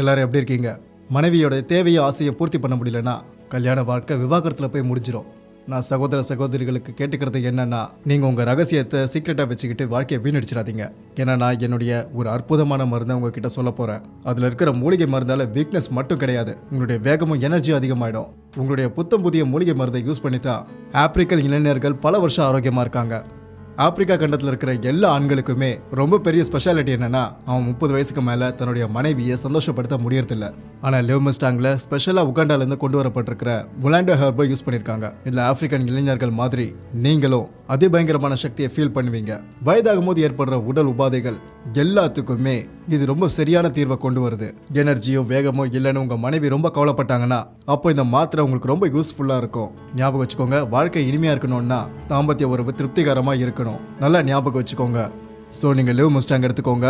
எல்லாரும் எப்படி இருக்கீங்க? மனைவியோட தேவையை ஆசையை பூர்த்தி பண்ண முடியலன்னா கல்யாண வாழ்க்கை விவாகரத்தில் போய் முடிஞ்சிடும். நான் சகோதர சகோதரிகளுக்கு கேட்டுக்கிறது என்னன்னா, நீங்கள் உங்கள் ரகசியத்தை சீக்ரெட்டாக வச்சுக்கிட்டு வாழ்க்கையை வீணடிச்சிடாதீங்க. ஏன்னா நான் என்னுடைய ஒரு அற்புதமான மருந்தை உங்ககிட்ட சொல்ல போகிறேன். அதில் இருக்கிற மூலிகை மருந்தால் வீக்னஸ் மட்டும் கிடையாது, உங்களுடைய வேகமும் எனர்ஜியும் அதிகமாகிடும். உங்களுடைய புத்தம் புதிய மூலிகை மருந்தை யூஸ் பண்ணி தான் ஆப்பிரிக்கன் இளைஞர்கள் பல வருஷம் ஆரோக்கியமாக இருக்காங்க. ஆப்பிரிக்கா கண்டத்தில் இருக்கிற எல்லா ஆண்களுக்குமே ரொம்ப பெரிய ஸ்பெஷாலிட்டி என்னன்னா, அவன் 30 வயசுக்கு மேலே தன்னுடைய மனைவியை சந்தோஷப்படுத்த முடியறதில்ல. ஆனால் லிவ் மஸ்டாங்கில் ஸ்பெஷலாக உகாண்டாலேருந்து கொண்டு வரப்பட்டிருக்கிற முலாண்டோ ஹெர்பை யூஸ் பண்ணியிருக்காங்க. இதில் ஆப்பிரிக்கன் இளைஞர்கள் மாதிரி நீங்களும் அதிபயங்கரமான சக்தியை ஃபீல் பண்ணுவீங்க. வயதாகும் போது ஏற்படுற உடல் உபாதைகள் எல்லாத்துக்குமே இது ரொம்ப சரியான தீர்வை கொண்டு வருது. எனர்ஜியும் வேகமும் இல்லைன்னு உங்கள் மனைவி ரொம்ப கவலைப்பட்டாங்கன்னா அப்போ இந்த மாத்திரை உங்களுக்கு ரொம்ப யூஸ்ஃபுல்லாக இருக்கும். ஞாபகம் வச்சுக்கோங்க, வாழ்க்கை இனிமையாக இருக்கணும்னா தாம்பத்திய உறவு திருப்திகரமாக இருக்கணும். நல்லா ஞாபகம் வச்சுக்கோங்க. ஸோ நீங்கள் லிவ் மஸ்டாங் எடுத்துக்கோங்க.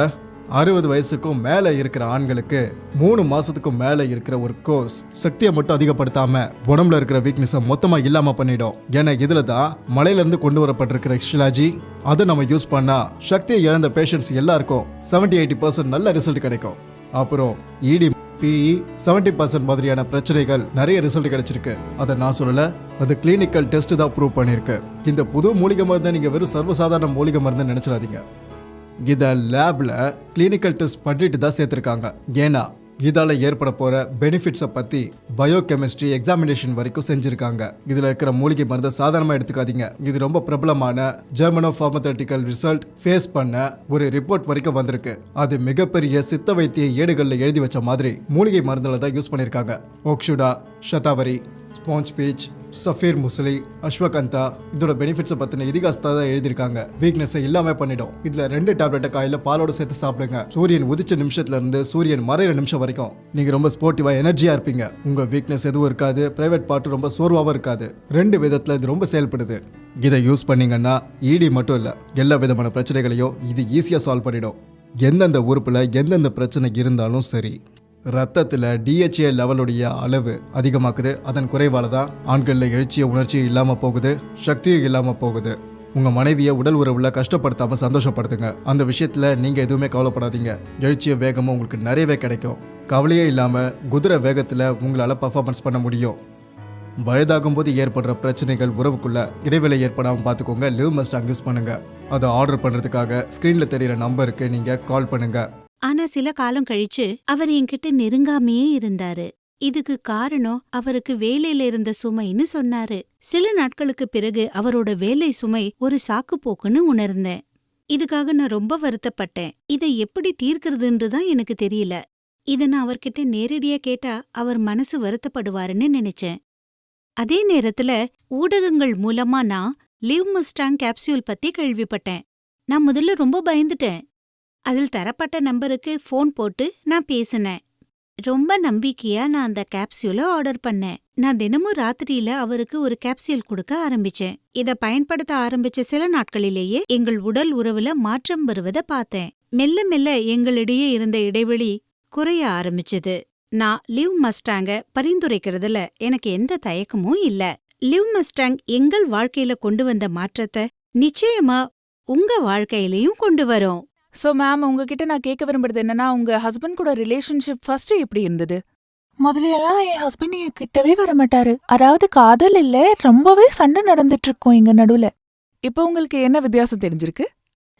60 வயசுக்கும் மேலே இருக்கிற ஆண்களுக்கு 3 மாதத்துக்கும் மேலே இருக்கிற ஒரு கோர்ஸ் சக்தியை மட்டும் அதிகப்படுத்தாம உடம்புல இருக்கிற வீக்னஸை மொத்தமாக இல்லாமல் பண்ணிடும். ஏன்னா இதில் தான் மலையிலேருந்து கொண்டு வரப்பட்டிருக்கிற ஷிலாஜி. அதை நம்ம யூஸ் பண்ணால் சக்தியை இழந்த பேஷண்ட்ஸ் எல்லாருக்கும் 70-80% நல்ல ரிசல்ட் கிடைக்கும். அப்புறம் இடி பிஇ 70% மாதிரியான பிரச்சனைகள் நிறைய ரிசல்ட் கிடைச்சிருக்கு. அதை நான் சொல்லலை, அது கிளினிக்கல் டெஸ்ட் தான் ப்ரூவ் பண்ணியிருக்கு. இந்த புது மூலிகை மருந்தை நீங்கள் வெறும் சர்வசாதாரண மூலிகை மருந்து நினச்சிடாதீங்க. இதை லேபில் கிளினிக்கல் டெஸ்ட் பண்ணிட்டு தான் சேர்த்துருக்காங்க. ஏன்னா இதால் ஏற்பட போகிற பெனிஃபிட்ஸை பற்றி பயோகெமிஸ்ட்ரி எக்ஸாமினேஷன் வரைக்கும் செஞ்சுருக்காங்க. இதில் இருக்கிற மூலிகை மருந்தை சாதாரணமாக எடுத்துக்காதீங்க. இது ரொம்ப பிரபலமான ஜெர்மனோ ஃபார்மசூட்டிக்கல் ரிசல்ட் ஃபேஸ் பண்ண ஒரு ரிப்போர்ட் வரைக்கும் வந்திருக்கு. அது மிகப்பெரிய சித்த வைத்திய ஏடுகளில் எழுதி வச்ச மாதிரி மூலிகை மருந்துகளை தான் யூஸ் பண்ணியிருக்காங்க. ஓக்ஷுடா, ஷதாவரி, ஸ்பாஞ்ச் பீச், சஃபீர் முஸ்லி, அஸ்வகந்தா இதோட பெனிஃபிட்ஸை பற்றின இதிகாசத்தை தான் எழுதியிருக்காங்க. வீக்னஸை இல்லாமல் பண்ணிடும். இதில் 2 டேப்லெட்டை காலையில் பாலோடு சேர்த்து சாப்பிடுங்க. சூரியன் உதிச்ச நிமிஷத்துலேருந்து சூரியன் மறைகிற நிமிஷம் வரைக்கும் நீங்கள் ரொம்ப ஸ்போர்ட்டிவாக எனர்ஜியாக இருப்பீங்க. உங்கள் வீக்னஸ் எதுவும் இருக்காது, ப்ரைவேட் பார்ட்டு ரொம்ப சோர்வாகவும் இருக்காது. 2 விதத்தில் இது ரொம்ப செயல்படுது. இதை யூஸ் பண்ணிங்கன்னா இடி மட்டும் இல்லை, எல்லா விதமான பிரச்சனைகளையும் இது ஈஸியாக சால்வ் பண்ணிடும். எந்தெந்த உறுப்பில் எந்தெந்த பிரச்சனை இருந்தாலும் சரி. ரத்தத்தில் டிஹெச்ஏ லெவலுடைய அளவு அதிகமாக்குது. அதன் குறைவால தான் ஆண்களில் எழுச்சிய உணர்ச்சியும் இல்லாமல் போகுது, சக்தியும் இல்லாமல் போகுது. உங்கள் மனைவியை உடல் உறவில் கஷ்டப்படுத்தாமல் சந்தோஷப்படுத்துங்க. அந்த விஷயத்தில் நீங்கள் எதுவுமே கவலைப்படாதீங்க. எழுச்சிய வேகமும் உங்களுக்கு நிறையவே கிடைக்கும். கவலையே இல்லாமல் குதிரை வேகத்தில் உங்களால் பர்ஃபார்மன்ஸ் பண்ண முடியும். வயதாகும் போது ஏற்படுற பிரச்சனைகள் உறவுக்குள்ள இடைவெளி ஏற்படாமல் பார்த்துக்கோங்க. லிவ் மஸ்டாங் யூஸ் பண்ணுங்க. அதை ஆர்டர் பண்ணுறதுக்காக ஸ்க்ரீனில் தெரிகிற நம்பருக்கு நீங்கள் கால் பண்ணுங்க. ஆனா சில காலம் கழிச்சு அவர் என்கிட்ட நெருங்காமையே இருந்தாரு. இதுக்கு காரணம் அவருக்கு வேலையில இருந்த சுமைன்னு சொன்னாரு. சில நாட்களுக்கு பிறகு அவரோட வேலை சுமை ஒரு சாக்கு போக்குன்னு உணர்ந்தேன். இதுக்காக நான் ரொம்ப வருத்தப்பட்டேன். இதை எப்படி தீர்க்கிறதுன்னு தான் எனக்கு தெரியல. இதை நான் அவர்கிட்ட நேரடியா கேட்டா அவர் மனசு வருத்தப்படுவாருன்னு நினைச்சேன். அதே நேரத்துல ஊடகங்கள் மூலமா நான் லிவ் மஸ்டாங் கேப்சியூல் பத்தி கேள்விப்பட்டேன். நான் முதல்ல ரொம்ப பயந்துட்டேன். அதில் தரப்பட்ட நம்பருக்கு ஃபோன் போட்டு நான் பேசினேன். ரொம்ப நம்பிக்கையா நான் அந்த கேப்சியூலை ஆர்டர் பண்ணேன். நான் தினமும் ராத்திரியில அவருக்கு ஒரு கேப்சியூல் கொடுக்க ஆரம்பிச்சேன். இதை பயன்படுத்த ஆரம்பிச்ச சில நாட்களிலேயே எங்கள் உடல் உறவுல மாற்றம் வருவதை பார்த்தேன். மெல்ல மெல்ல எங்களிடையே இருந்த இடைவெளி குறைய ஆரம்பிச்சது. நான் லிவ் மஸ்டாங்க பரிந்துரைக்கிறதுல எனக்கு எந்த தயக்கமும் இல்ல. லிவ் மஸ்டாங் எங்கள் வாழ்க்கையில கொண்டு வந்த மாற்றத்தை நிச்சயமா உங்க வாழ்க்கையிலையும் கொண்டு வரும். சோ மேம், உங்ககிட்ட நான் கேட்க விரும்புறது என்னன்னா, உங்க ஹஸ்பண்ட் கூட ரிலேஷன்ஷிப் ஃபர்ஸ்ட் எப்படி இருந்தது? முதலையெல்லாம் என் ஹஸ்பண்ட் என் கிட்டவே வரமாட்டாரு. அதாவது காதல் இல்ல, ரொம்பவே சண்டை நடந்துட்டு இருக்கோம் எங்க நடுவுல. இப்போ உங்களுக்கு என்ன வித்தியாசம் தெரிஞ்சிருக்கு?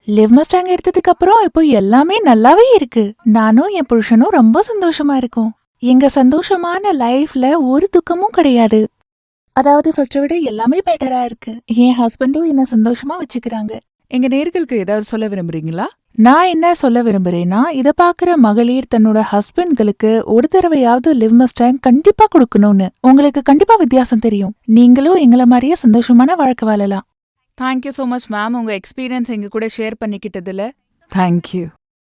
லிவ் மஸ்டாங் எடுத்ததுக்கு அப்புறம் இப்போ எல்லாமே நல்லாவே இருக்கு. நானும் என் புருஷனும் ரொம்ப சந்தோஷமா இருக்கோம். எங்க சந்தோஷமான லைஃப்ல ஒரு துக்கமும் கிடையாது. அதாவது ஃபர்ஸ்ட விட எல்லாமே பெட்டரா இருக்கு. என் ஹஸ்பண்டும் என்ன சந்தோஷமா வச்சுக்கிறாங்க. எங்க நேர்களுக்கு ஏதாவது சொல்ல விரும்புறீங்களா? நான் என்ன சொல்ல விரும்புறேன்னா, இத பாக்குற மகளிர் தன்னோட ஹஸ்பண்ட்களுக்கு ஒரு தடவையாவது லிவ் மஸ்டாங் கண்டிப்பா கொடுக்கணும்னு. உங்களுக்கு கண்டிப்பா வித்தியாசம் தெரியும். நீங்களும் எங்களை மாதிரியே சந்தோஷமான வாழ்க்கை வாழலாம். தேங்க்யூ ஸோ மச் மேம், உங்க எக்ஸ்பீரியன்ஸ் எங்க கூட ஷேர் பண்ணிக்கிட்டதுல. தேங்க்யூ.